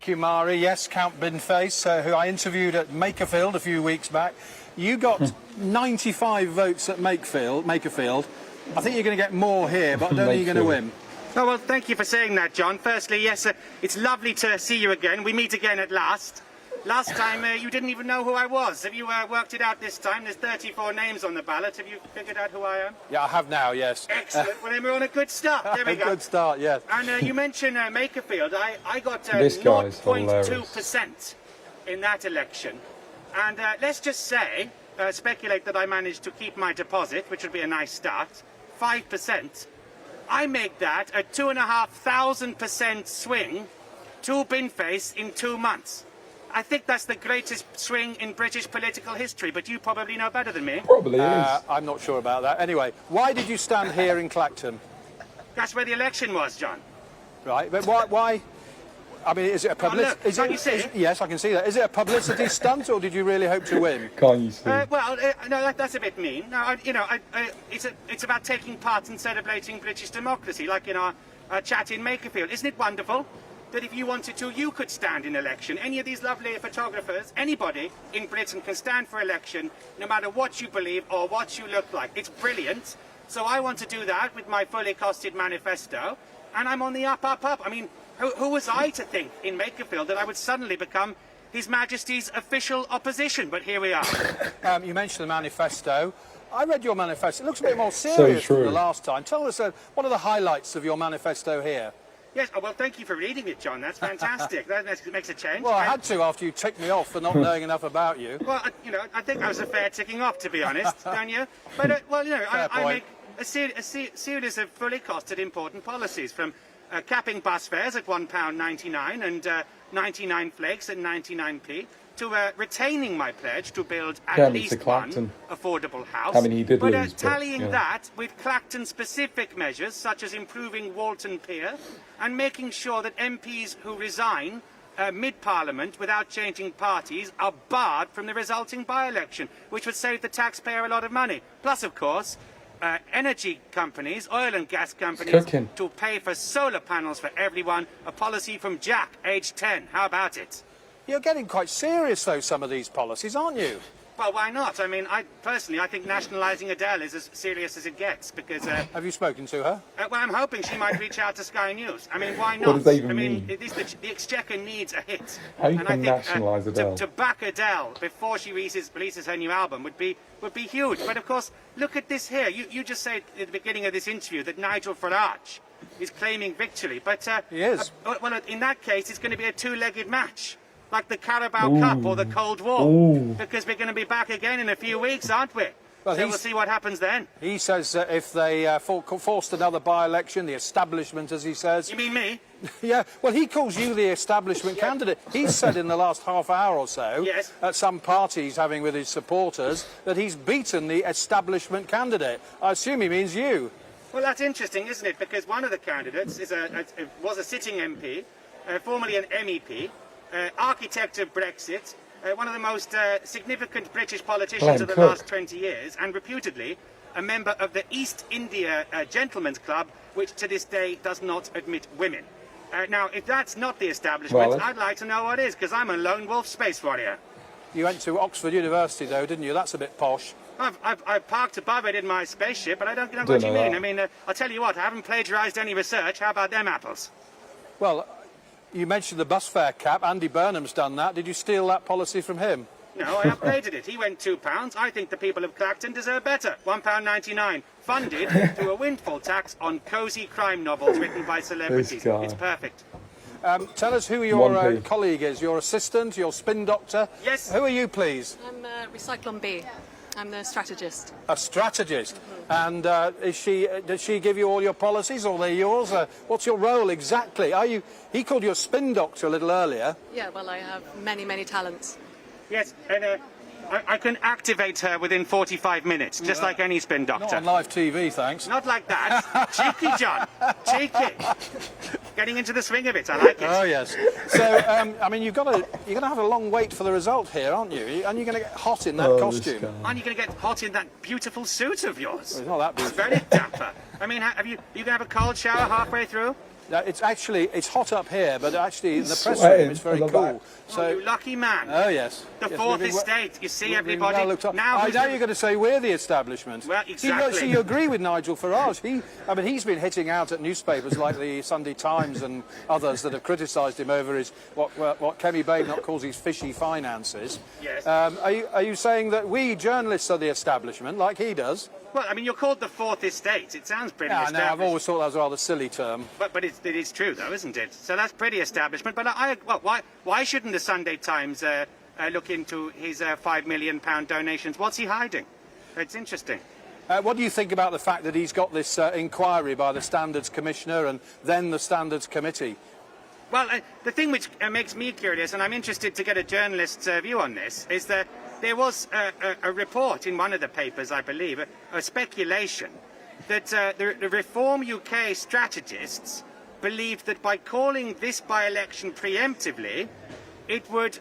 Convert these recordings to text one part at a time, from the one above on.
you, Mari. Yes, Count Binface, who I interviewed at Makerfield a few weeks back. You got 95 votes at Makerfield. I think you're going to get more here, but I don't think you're going to win. Oh, well, thank you for saying that, John. Firstly, yes, it's lovely to see you again. We meet again at last. Last time, you didn't even know who I was. Have you worked it out this time? There's 34 names on the ballot. Have you figured out who I am? Yeah, I have now, yes. Excellent. Well, then we're on a good start. There we go. Good start, yes. And you mentioned Makerfield. I got This guy's 0.2% in that election. And let's just say, speculate that I managed to keep my deposit, which would be a nice start, 5%. I make that a 2,500% swing to Binface in 2 months. I think that's the greatest swing in British political history, but you probably know better than me. Probably is. I'm not sure about that. Anyway, why did you stand here in Clacton? That's where the election was, John. Right, but why? I mean, is it a publicity? Can't you see it? Yes, I can see that. Is it a publicity stunt, or did you really hope to win? Can't you see? No, that's a bit mean. No, it's about taking part in celebrating British democracy, like in our chat in Makerfield. Isn't it wonderful that if you wanted to, you could stand in election? Any of these lovely photographers, anybody in Britain can stand for election, no matter what you believe or what you look like. It's brilliant. So I want to do that with my fully costed manifesto, and I'm on the up. I mean, who was I to think in Makerfield that I would suddenly become His Majesty's official opposition? But here we are. You mentioned the manifesto. I read your manifesto. It looks a bit more serious than the last time. Tell us, what are the highlights of your manifesto here? Yes, well, thank you for reading it, John. That's fantastic. that makes a change. Well, I had to after you ticked me off for not knowing enough about you. Well, I think that was a fair ticking off, to be honest, don't you? But, I make a series of fully costed important policies, from capping bus fares at £1.99 and 99 flakes at 99p, to retaining my pledge to build at least one affordable house. I mean, he did lose, tallying that with Clacton-specific measures, such as improving Walton Pier and making sure that MPs who resign mid-Parliament without changing parties are barred from the resulting by-election, which would save the taxpayer a lot of money. Plus, of course, energy companies, oil and gas companies, to pay for solar panels for everyone, a policy from Jack, age 10. How about it? You're getting quite serious, though, some of these policies, aren't you? Well, why not? I mean, I think nationalising Adele is as serious as it gets, because... Have you spoken to her? Well, I'm hoping she might reach out to Sky News. I mean, why not? What does that even mean? The Exchequer needs a hit. How you can nationalise Adele? To back Adele before she releases her new album would be huge. But, of course, look at this here. You just said at the beginning of this interview that Nigel Farage is claiming victory. But he is. Well, in that case, it's going to be a two-legged match, like the Carabao Cup or the Cold War, because we're going to be back again in a few weeks, aren't we? Well, so we'll see what happens then. He says that if they forced another by-election, the establishment, as he says... You mean me? Yeah, well, he calls you the establishment candidate. He's said in the last half hour or so, at some party he's having with his supporters, that he's beaten the establishment candidate. I assume he means you. Well, that's interesting, isn't it? Because one of the candidates was a sitting MP, formerly an MEP, architect of Brexit, one of the most significant British politicians of the last 20 years, and reputedly a member of the East India Gentlemen's Club, which to this day does not admit women. Now, if that's not the establishment, I'd like to know what is, because I'm a lone wolf space warrior. You went to Oxford University, though, didn't you? That's a bit posh. I've parked above it in my spaceship, but I don't know what you mean. I mean, I'll tell you what, I haven't plagiarised any research. How about them apples? Well, you mentioned the bus fare cap. Andy Burnham's done that. Did you steal that policy from him? No, I upgraded it. He went £2. I think the people of Clacton deserve better. £1.99, funded through a windfall tax on cosy crime novels written by celebrities. It's perfect. Tell us who your colleague is, your assistant, your spin doctor. Yes. Who are you, please? I'm Recyclone B. I'm the strategist. A strategist. And does she give you all your policies, or they're yours? What's your role exactly? He called you a spin doctor a little earlier. Yeah, well, I have many, many talents. Yes, and I can activate her within 45 minutes, just like any spin doctor. Not on live TV, thanks. Not like that. Cheeky, John. Cheeky. Getting into the swing of it, I like it. Oh, yes. So, I mean, you're going to have a long wait for the result here, aren't you? And you're going to get hot in that costume. Aren't you going to get hot in that beautiful suit of yours? Well, it's not that beautiful. It's very dapper. I mean, you going to have a cold shower halfway through? It's hot up here, but actually in the press Sweating room it's very on the cool. back. Oh, you lucky man. Oh yes. The Yes, fourth we've been well- estate. You see, we've been everybody. well looked up. Now, I know you're going to say we're the establishment. Well, See, exactly. you agree with Nigel Farage. He's been hitting out at newspapers like the Sunday Times and others that have criticised him over his what Kemi Badenoch calls his fishy finances. Yes. Are you saying that we journalists are the establishment, like he does? Well, I mean, you're called the fourth estate. It sounds pretty Yeah, established. no, I've always thought that was a rather silly term. But it is true, though, isn't it? So that's pretty establishment. But why shouldn't the Sunday Times look into his £5 million donations? What's he hiding? It's interesting. What do you think about the fact that he's got this inquiry by the Standards Commissioner and then the Standards Committee? Well, the thing which makes me curious, and I'm interested to get a journalist's view on this, is that there was a report in one of the papers, I believe, a speculation that the Reform UK strategists believed that by calling this by-election preemptively, it would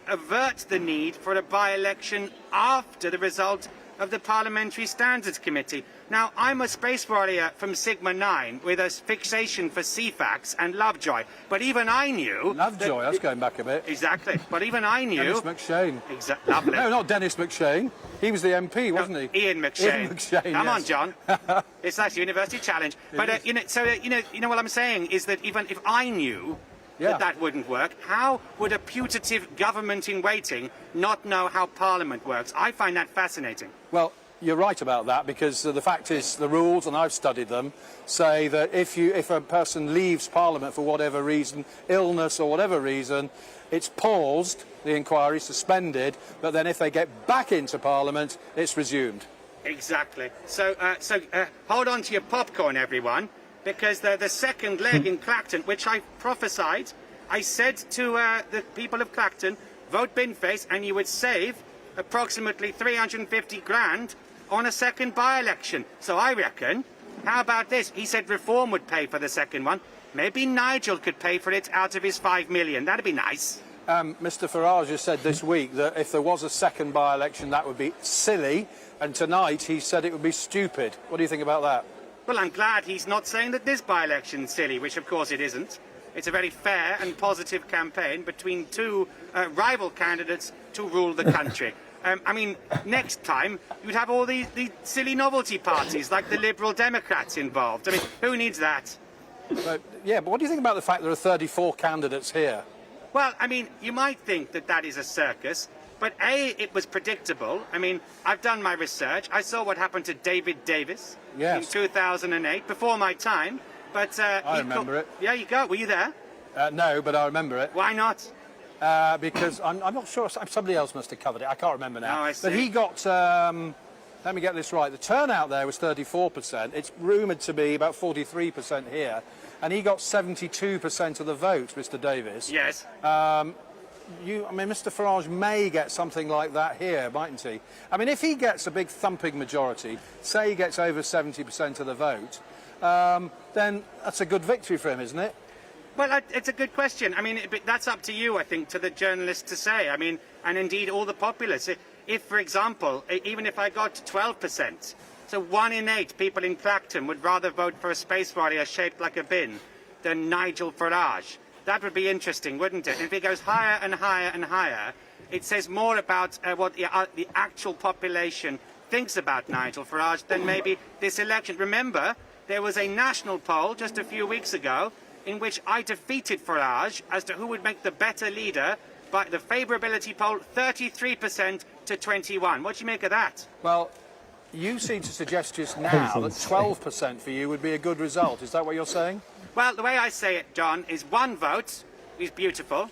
avert the need for a by-election after the result of the Parliamentary Standards Committee. Now, I'm a space warrior from Sigma 9 with a fixation for CFAX and Lovejoy, but even I knew... Lovejoy, that's going back a bit. Exactly, but even I knew... Dennis McShane. Lovely. No, not Dennis McShane. He was the MP, wasn't he? Ian McShane. Ian McShane, Come on, yes. John. It's like a university challenge. But you know what I'm saying is that even if I knew that wouldn't work, how would a putative government in waiting not know how Parliament works? I find that fascinating. Well, you're right about that, because the fact is the rules, and I've studied them, say that if a person leaves Parliament for whatever reason, illness or whatever reason, it's paused, the inquiry suspended, but then if they get back into Parliament, it's resumed. Exactly. So hold on to your popcorn, everyone, because the second leg in Clacton, which I prophesied, I said to the people of Clacton, vote Binface and you would save approximately 350 grand on a second by-election. So I reckon, how about this? He said Reform would pay for the second one. Maybe Nigel could pay for it out of his 5 million. That'd be nice. Mr Farage has said this week that if there was a second by-election, that would be silly, and tonight he said it would be stupid. What do you think about that? Well, I'm glad he's not saying that this by-election's silly, which of course it isn't. It's a very fair and positive campaign between two rival candidates to rule the country. I mean, next time you'd have all these silly novelty parties like the Liberal Democrats involved. I mean, who needs that? But what do you think about the fact there are 34 candidates here? Well, I mean, you might think that that is a circus, but A, it was predictable. I mean, I've done my research. I saw what happened to David Davis in 2008, before my time. But I remember it. Yeah, you go. Were you there? No, but I remember it. Why not? Because I'm not sure, somebody else must have covered it. I can't remember now. Oh, I see. But he got, let me get this right, the turnout there was 34%. It's rumoured to be about 43% here. And he got 72% of the vote, Mr Davis. Yes. Mr Farage may get something like that here, mightn't he? I mean, if he gets a big thumping majority, say he gets over 70% of the vote, then that's a good victory for him, isn't it? Well, it's a good question. I mean, that's up to you, I think, to the journalists to say. I mean, and indeed all the populace. If, for example, even if I got to 12%, so 1 in 8 people in Clacton would rather vote for a space warrior shaped like a bin than Nigel Farage. That would be interesting, wouldn't it? If it goes higher and higher and higher, it says more about what the actual population thinks about Nigel Farage than maybe this election. Remember, there was a national poll just a few weeks ago in which I defeated Farage as to who would make the better leader by the favourability poll, 33% to 21%. What do you make of that? Well, you seem to suggest just now that 12% for you would be a good result. Is that what you're saying? Well, the way I say it, John, is 1 vote is beautiful.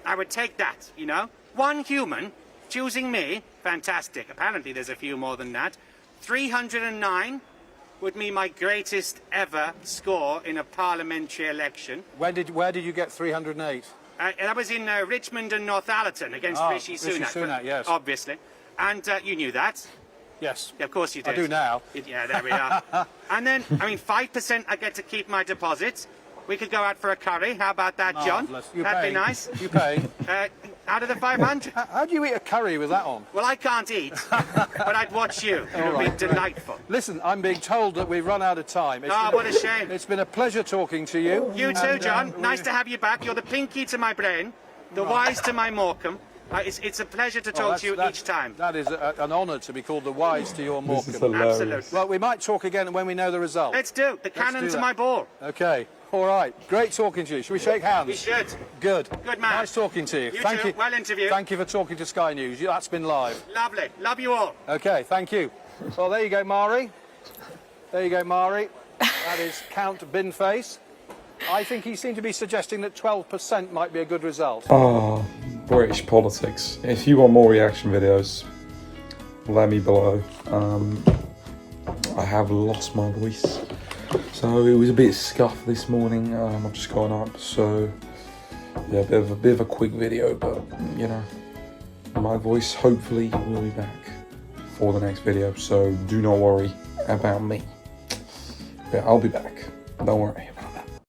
I would take that, you know. 1 human choosing me, fantastic. Apparently there's a few more than that. 309 would be my greatest ever score in a parliamentary election. Where did you get 308? That was in Richmond and Northallerton against Rishi Sunak. Rishi Sunak, yes. Obviously. And you knew that. Yes. Yeah, of course you did. I do now. Yeah, there we are. And then, I mean, 5% I get to keep my deposit. We could go out for a curry. How about that, John? Marvellous. That'd be nice. You pay. Out of the 500. How do you eat a curry with that on? Well, I can't eat, but I'd watch you. It would right. be delightful. Listen, I'm being told that we've run out of time. What a shame. It's been a pleasure talking to you. You too, John. Nice to have you back. You're the pinky to my brain, the wise to my Morecambe. It's a pleasure to talk to you each time. That is an honour to be called the wise to your This is Morecambe. hilarious. Absolutely. Well, we might talk again when we know the result. Let's do the cannon do to that. my ball. Okay. All right. Great talking to you. Shall we shake hands? We should. Good. Good man. Nice talking to you. You Thank too. you. Well interviewed. Thank you for talking to Sky News. That's been live. Lovely. Love you all. Okay. Thank you. Well, there you go, Mari. There you go, Mari. That is Count Binface. I think he seemed to be suggesting that 12% might be a good result. Ah, British politics. If you want more reaction videos, let me below. I have lost my voice, so it was a bit scuffed this morning. I've just gotten up, so yeah, a bit of a quick video, but you know, my voice hopefully will be back for the next video. So do not worry about me. Yeah, I'll be back. Don't worry.